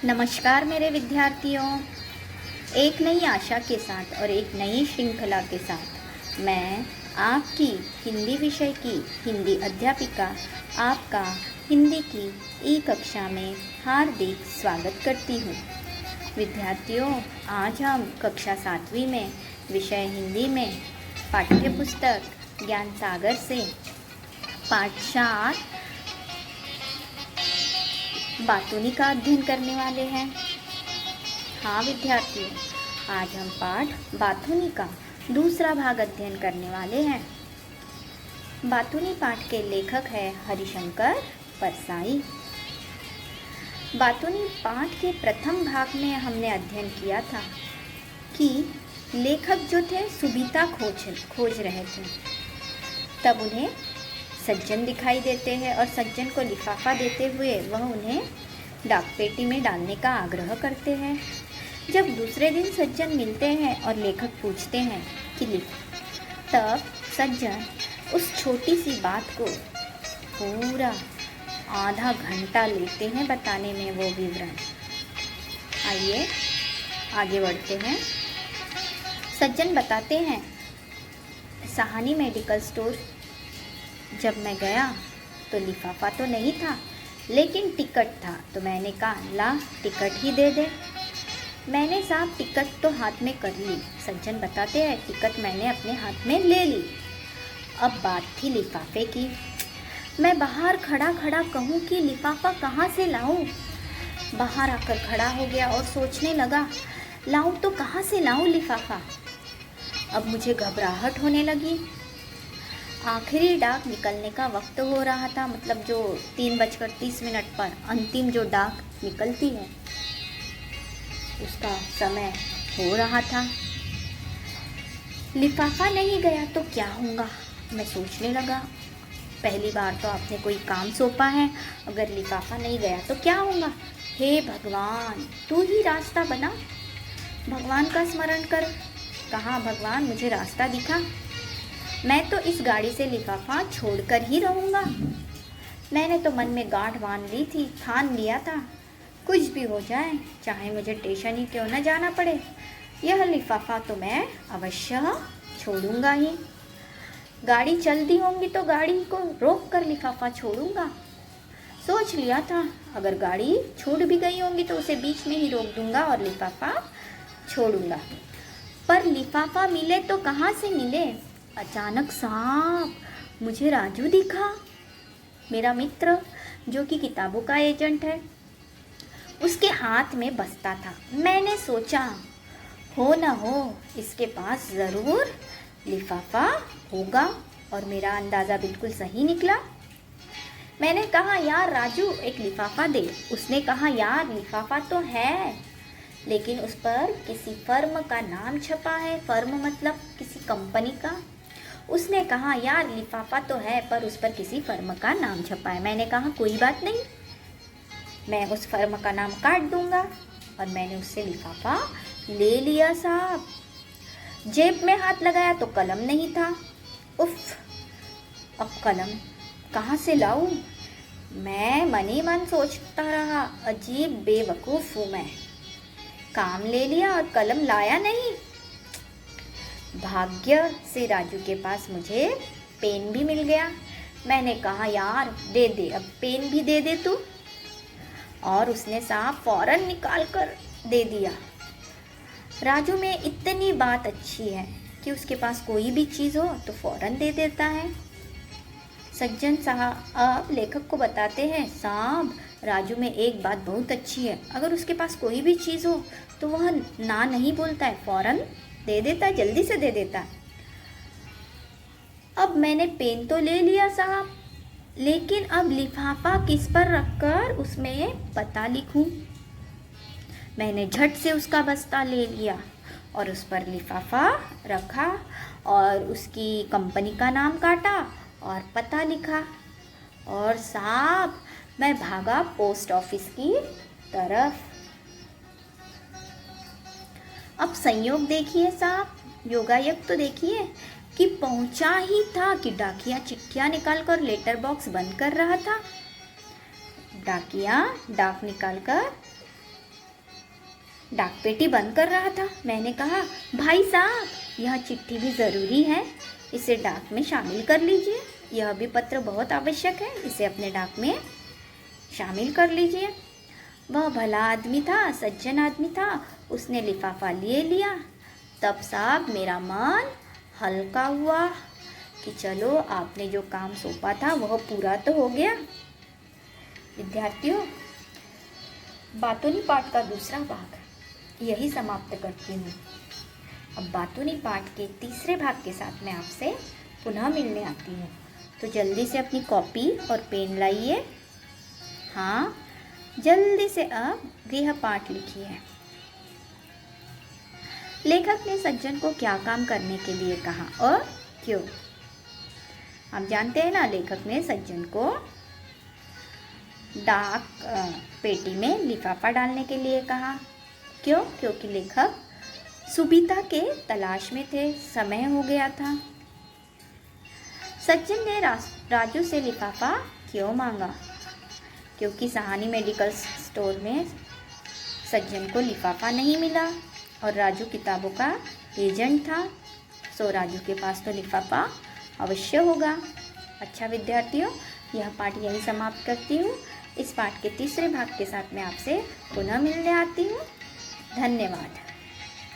नमस्कार मेरे विद्यार्थियों। एक नई आशा के साथ और एक नई श्रृंखला के साथ मैं आपकी हिंदी विषय की हिंदी अध्यापिका आपका हिंदी की ई कक्षा में हार्दिक स्वागत करती हूँ। विद्यार्थियों, आज हम कक्षा 7वीं में विषय हिंदी में पाठ्य पुस्तक ज्ञान सागर से पाठ 4 बातूनी का अध्ययन करने वाले हैं। हाँ विद्यार्थियों, आज हम पाठ बातूनी का दूसरा भाग अध्ययन करने वाले हैं। बातूनी पाठ के लेखक है हरिशंकर परसाई। बातूनी पाठ के प्रथम भाग में हमने अध्ययन किया था कि लेखक जो थे सुबीता खोज रहे थे। तब उन्हें सज्जन दिखाई देते हैं और सज्जन को लिफाफा देते हुए वह उन्हें डाक पेटी में डालने का आग्रह करते हैं। जब दूसरे दिन सज्जन मिलते हैं और लेखक पूछते हैं कि तब सज्जन उस छोटी सी बात को पूरा आधा घंटा लेते हैं बताने में वो विवरण। आइए आगे बढ़ते हैं। सज्जन बताते हैं, सहानी मेडिकल स्टोर जब मैं गया तो लिफाफा तो नहीं था, लेकिन टिकट था। तो मैंने कहा ला टिकट ही दे दे। मैंने साहब टिकट तो हाथ में कर ली। सज्जन बताते हैं, टिकट मैंने अपने हाथ में ले ली। अब बात थी लिफाफे की। मैं बाहर खड़ा खड़ा कहूँ कि लिफाफा कहाँ से लाऊं। बाहर आकर खड़ा हो गया और सोचने लगा, लाऊं तो कहाँ से लाऊं लिफाफा। अब मुझे घबराहट होने लगी। आखिरी डाक निकलने का वक्त हो रहा था, मतलब जो 3:30 पर अंतिम जो डाक निकलती है उसका समय हो रहा था। लिफाफा नहीं गया तो क्या होगा, मैं सोचने लगा। पहली बार तो आपने कोई काम सौंपा है, अगर लिफाफा नहीं गया तो क्या होगा। हे भगवान, तू ही रास्ता बना। भगवान का स्मरण कर। कहा, भगवान मुझे रास्ता दिखा। मैं तो इस गाड़ी से लिफाफा छोड़कर ही रहूँगा। मैंने तो मन में गांठ बांध ली थी, ठान लिया था, कुछ भी हो जाए, चाहे मुझे स्टेशन ही क्यों न जाना पड़े, यह लिफाफा तो मैं अवश्य छोड़ूंगा ही। गाड़ी चलती होंगी तो गाड़ी को रोक कर लिफाफा छोड़ूंगा। सोच लिया था, अगर गाड़ी छूट भी गई होंगी तो उसे बीच में ही रोक दूंगा और लिफाफा छोड़ूंगा। पर लिफाफा मिले तो कहाँ से मिले। अचानक साहब मुझे राजू दिखा, मेरा मित्र जो कि किताबों का एजेंट है। उसके हाथ में बस्ता था। मैंने सोचा, हो न हो इसके पास ज़रूर लिफाफा होगा, और मेरा अंदाज़ा बिल्कुल सही निकला। मैंने कहा, यार राजू एक लिफाफा दे। उसने कहा, यार लिफाफा तो है, लेकिन उस पर किसी फर्म का नाम छपा है। फर्म मतलब किसी कंपनी का। उसने कहा, यार लिफाफा तो है पर उस पर किसी फर्म का नाम छपा है। मैंने कहा, कोई बात नहीं, मैं उस फर्म का नाम काट दूंगा। और मैंने उससे लिफाफा ले लिया साहब। जेब में हाथ लगाया तो कलम नहीं था। उफ, अब कलम कहाँ से लाऊं। मैं मन ही मन सोचता रहा, अजीब बेवकूफ़ हूँ मैं। काम ले लिया और कलम लाया नहीं। भाग्य से राजू के पास मुझे पेन भी मिल गया। मैंने कहा, यार दे दे, अब पेन भी दे दे तू। और उसने साहब फौरन निकाल कर दे दिया। राजू में इतनी बात अच्छी है कि उसके पास कोई भी चीज़ हो तो फौरन दे देता है। सज्जन साहब लेखक को बताते हैं, साहब राजू में एक बात बहुत अच्छी है, अगर उसके पास कोई भी चीज़ हो तो वह ना नहीं बोलता है, फौरन दे देता है, जल्दी से दे देता है। अब मैंने पेन तो ले लिया साहब, लेकिन अब लिफाफा किस पर रखकर उसमें पता लिखूं। मैंने झट से उसका बस्ता ले लिया और उस पर लिफाफा रखा और उसकी कंपनी का नाम काटा और पता लिखा। और साहब मैं भागा पोस्ट ऑफिस की तरफ। अब संयोग देखिए साहब, योगायोग तो देखिए कि पहुंचा ही था कि डाकिया चिट्ठियाँ निकालकर लेटर बॉक्स बंद कर रहा था। डाकिया डाक निकालकर डाक पेटी बंद कर रहा था। मैंने कहा, भाई साहब, यह चिट्ठी भी ज़रूरी है, इसे डाक में शामिल कर लीजिए। यह भी पत्र बहुत आवश्यक है, इसे अपने डाक में शामिल कर लीजिए। वह भला आदमी था, सज्जन आदमी था। उसने लिफाफा लिए लिया। तब साहब मेरा मन हल्का हुआ कि चलो, आपने जो काम सौंपा था वह पूरा तो हो गया। विद्यार्थियों, बातूनी पाठ का दूसरा भाग यही समाप्त करती हूँ। अब बातूनी पाठ के तीसरे भाग के साथ मैं आपसे पुनः मिलने आती हूँ। तो जल्दी से अपनी कॉपी और पेन लाइए। हाँ, जल्दी से अब गृहपाठ लिखिए। लेखक ने सज्जन को क्या काम करने के लिए कहा और क्यों? आप जानते हैं ना, लेखक ने सज्जन को डाक पेटी में लिफाफा डालने के लिए कहा। क्यों? क्योंकि लेखक सुबीता के तलाश में थे, समय हो गया था। सज्जन ने राजू से लिफाफा क्यों मांगा? क्योंकि सहानी मेडिकल स्टोर में सज्जन को लिफाफा नहीं मिला और राजू किताबों का एजेंट था, सो राजू के पास तो लिफाफा अवश्य होगा। अच्छा विद्यार्थियों, यह पाठ यही समाप्त करती हूँ। इस पाठ के तीसरे भाग के साथ मैं आपसे पुनः मिलने आती हूँ। धन्यवाद।